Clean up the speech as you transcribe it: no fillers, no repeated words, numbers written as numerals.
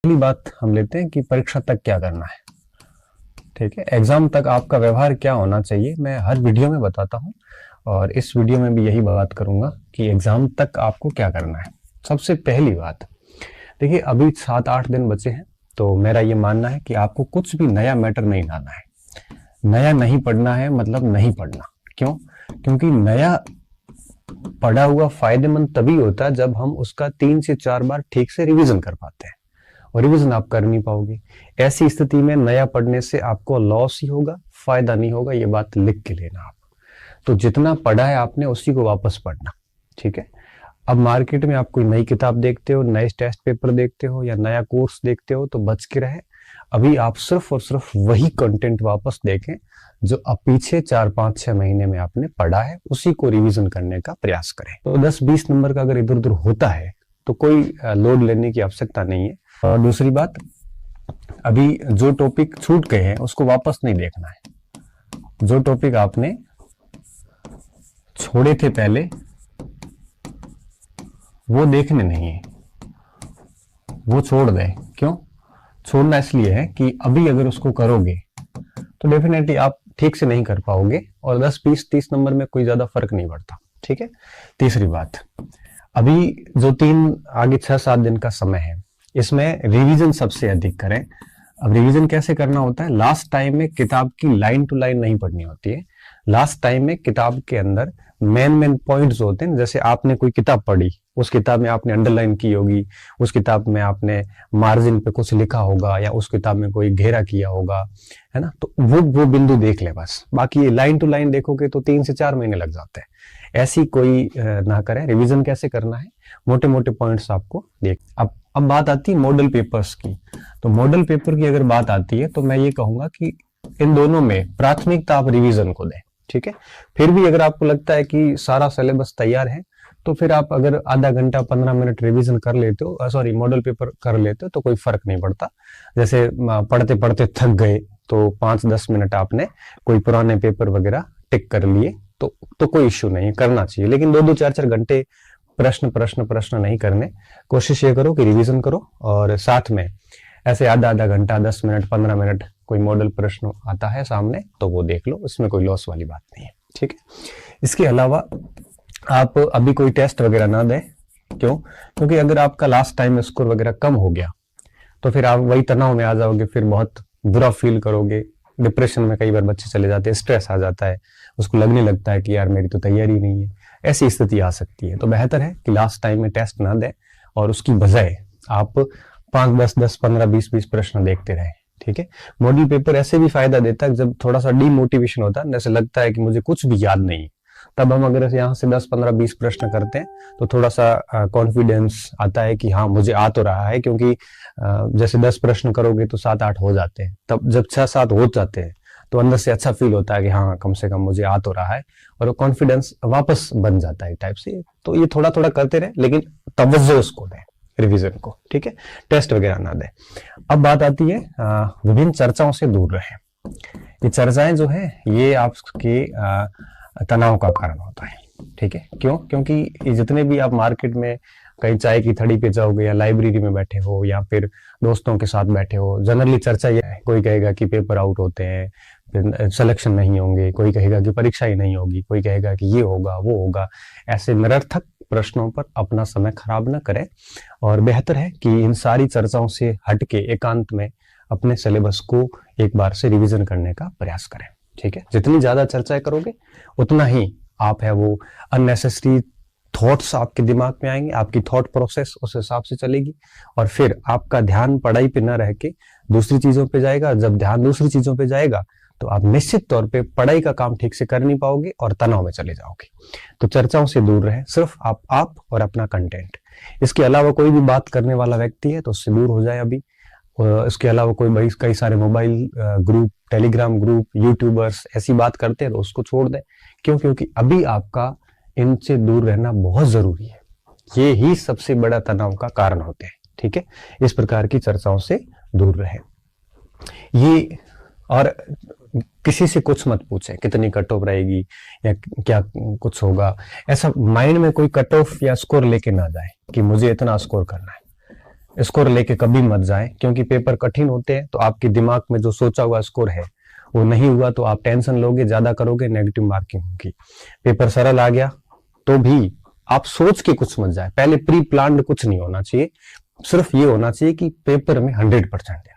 अगली बात हम लेते हैं कि परीक्षा तक क्या करना है। ठीक है, एग्जाम तक आपका व्यवहार क्या होना चाहिए, मैं हर वीडियो में बताता हूँ और इस वीडियो में भी यही बात करूंगा कि एग्जाम तक आपको क्या करना है। सबसे पहली बात, देखिए अभी 7-8 दिन बचे हैं, तो मेरा ये मानना है कि आपको कुछ भी नया मैटर नहीं लाना है। नया नहीं पढ़ना है, मतलब नहीं पढ़ना। क्यों? क्योंकि नया पढ़ा हुआ फायदेमंद तभी होता है जब हम उसका 3 से 4 बार ठीक से रिवीजन कर पाते हैं, और रिवीजन आप कर नहीं पाओगे। ऐसी स्थिति में नया पढ़ने से आपको लॉस ही होगा, फायदा नहीं होगा। ये बात लिख के लेना आप। तो जितना पढ़ा है आपने उसी को वापस पढ़ना। ठीक है, अब मार्केट में आप कोई नई किताब देखते हो, नए टेस्ट पेपर देखते हो या नया कोर्स देखते हो तो बच के रहे। अभी आप सिर्फ और सिर्फ वही कंटेंट वापस देखें जो अब पीछे 4-5-6 महीने में आपने पढ़ा है, उसी को रिवीजन करने का प्रयास करें। तो 10-20 नंबर का अगर इधर उधर होता है तो कोई लोड लेने की आवश्यकता नहीं है। और दूसरी बात, अभी जो टॉपिक छूट गए हैं उसको वापस नहीं देखना है। जो टॉपिक आपने छोड़े थे पहले वो देखने नहीं है, वो छोड़ दें। क्यों छोड़ना? इसलिए है कि अभी अगर उसको करोगे तो डेफिनेटली आप ठीक से नहीं कर पाओगे और 10-20-30 नंबर में कोई ज्यादा फर्क नहीं पड़ता। ठीक है। तीसरी बात, अभी जो 6-7 दिन का समय है इसमें रिवीजन सबसे अधिक करें। अब रिवीजन कैसे करना होता है? लास्ट टाइम में किताब की लाइन टू लाइन नहीं पढ़नी होती है। लास्ट टाइम में किताब के अंदर मेन पॉइंट्स होते हैं। जैसे आपने कोई किताब पढ़ी, उस किताब में आपने अंडरलाइन की होगी, उस किताब में आपने मार्जिन पे कुछ लिखा होगा या उस किताब में कोई घेरा किया होगा, है ना। तो वो बिंदु देख ले बस। बाकी ये लाइन टू लाइन देखोगे तो 3 से 4 महीने लग जाते हैं। ऐसी कोई ना करें। रिवीजन कैसे करना है, मोटे मोटे पॉइंट्स आपको देख। अब बात आती है मॉडल पेपर्स की। तो मॉडल पेपर की अगर बात आती है तो मैं ये कहूंगा कि इन दोनों में प्राथमिकता आप रिवीजन को दें। ठीक है। फिर भी अगर आपको लगता है कि सारा सिलेबस तैयार है तो फिर आप अगर आधा घंटा 15 मिनट रिवीजन कर लेते हो, सॉरी मॉडल पेपर कर लेते हो तो कोई फर्क नहीं पड़ता। जैसे पढ़ते पढ़ते थक गए तो 5-10 मिनट आपने कोई पुराने पेपर वगैरह टिक कर लिए तो कोई इश्यू नहीं, करना चाहिए। लेकिन 2-2 4-4 घंटे प्रश्न नहीं करने। कोशिश ये करो कि रिवीजन करो और साथ में ऐसे आधा घंटा 10 मिनट 15 मिनट कोई मॉडल प्रश्न आता है सामने तो वो देख लो, इसमें कोई लॉस वाली बात नहीं है। ठीक है। इसके अलावा आप अभी कोई टेस्ट वगैरह ना दें। क्यों? क्योंकि अगर आपका लास्ट टाइम में स्कोर वगैरह कम हो गया तो फिर आप वही तनाव में आ जाओगे, फिर बहुत बुरा फील करोगे। डिप्रेशन में कई बार बच्चे चले जाते हैं, स्ट्रेस आ जाता है, उसको लगने लगता है कि यार मेरी तो तैयारी नहीं है। ऐसी स्थिति आ सकती है। तो बेहतर है कि लास्ट टाइम में टेस्ट ना दें और उसकी बजाय आप 5-10 15-20 प्रश्न देखते रहें। ठीक है। मॉडल पेपर ऐसे भी फायदा देता है जब थोड़ा सा डीमोटिवेशन होता है, जैसे लगता है कि मुझे कुछ भी याद नहीं, तब हम अगर यहाँ से 10-15-20 प्रश्न करते हैं तो थोड़ा सा कॉन्फिडेंस आता है कि हाँ मुझे आ तो रहा है। क्योंकि जैसे 10 प्रश्न करोगे तो 7-8 हो जाते हैं, तब जब 6-7 हो जाते हैं तो अंदर से अच्छा फील होता है कि हाँ कम से कम मुझे आ तो रहा है, और वो कॉन्फिडेंस वापस बन जाता है टाइप से। तो ये थोड़ा थोड़ा करते रहे, लेकिन तवज्जो उसको दें रिवीजन को। ठीक है। टेस्ट वगैरह ना दें। अब बात आती है विभिन्न चर्चाओं से दूर रहें। ये चर्चाएं जो है ये आपके तनाव का कारण होता है। ठीक है। क्यों? क्योंकि ये जितने भी आप मार्केट में कहीं चाय की थड़ी पे जाओगे या लाइब्रेरी में बैठे हो या फिर दोस्तों के साथ बैठे हो, जनरली चर्चा ये है, कोई कहेगा कि पेपर आउट होते हैं, फिर सिलेक्शन नहीं होंगे, कोई कहेगा कि परीक्षा ही नहीं होगी, कोई कहेगा कि ये होगा वो होगा। ऐसे निरर्थक प्रश्नों पर अपना समय खराब न करें और बेहतर है कि इन सारी चर्चाओं से हटके एकांत में अपने सिलेबस को एक बार से रिवीजन करने का प्रयास करें। ठीक है। जितनी ज्यादा चर्चाएं करोगे उतना ही आप है वो अननेसेसरी थॉट्स आपके दिमाग में आएंगे, आपकी थॉट प्रोसेस उस हिसाब से चलेगी और फिर आपका ध्यान पढ़ाई पे न रह के दूसरी चीजों पे जाएगा। जब ध्यान दूसरी चीजों पे जाएगा तो आप निश्चित तौर पे पढ़ाई का काम ठीक से कर नहीं पाओगे और तनाव में चले जाओगे। तो चर्चाओं से दूर रहें, सिर्फ आप और अपना कंटेंट। इसके अलावा कोई भी बात करने वाला व्यक्ति है तो उससे दूर हो जाए अभी। इसके अलावा कोई कई सारे mobile group, Telegram group, YouTubers ऐसी बात करते हैं तो उसको छोड़ दें। क्यों? क्योंकि अभी आपका इनसे दूर रहना बहुत जरूरी है। ये ही सबसे बड़ा तनाव का कारण होते हैं। ठीक है। इस प्रकार की चर्चाओं से दूर रहें। ये और किसी से कुछ मत पूछें कितनी कट ऑफ रहेगी या क्या कुछ होगा। ऐसा माइंड में कोई कट ऑफ या स्कोर लेके ना जाए कि मुझे इतना स्कोर करना है। स्कोर लेके कभी मत जाए, क्योंकि पेपर कठिन होते हैं तो आपके दिमाग में जो सोचा हुआ स्कोर है वो नहीं हुआ तो आप टेंशन लोगे, ज्यादा करोगे, नेगेटिव मार्किंग होगी। पेपर सरल आ गया तो भी आप सोच के कुछ मत जाए, पहले प्री प्लान्ड कुछ नहीं होना चाहिए, सिर्फ ये होना चाहिए कि पेपर में 100%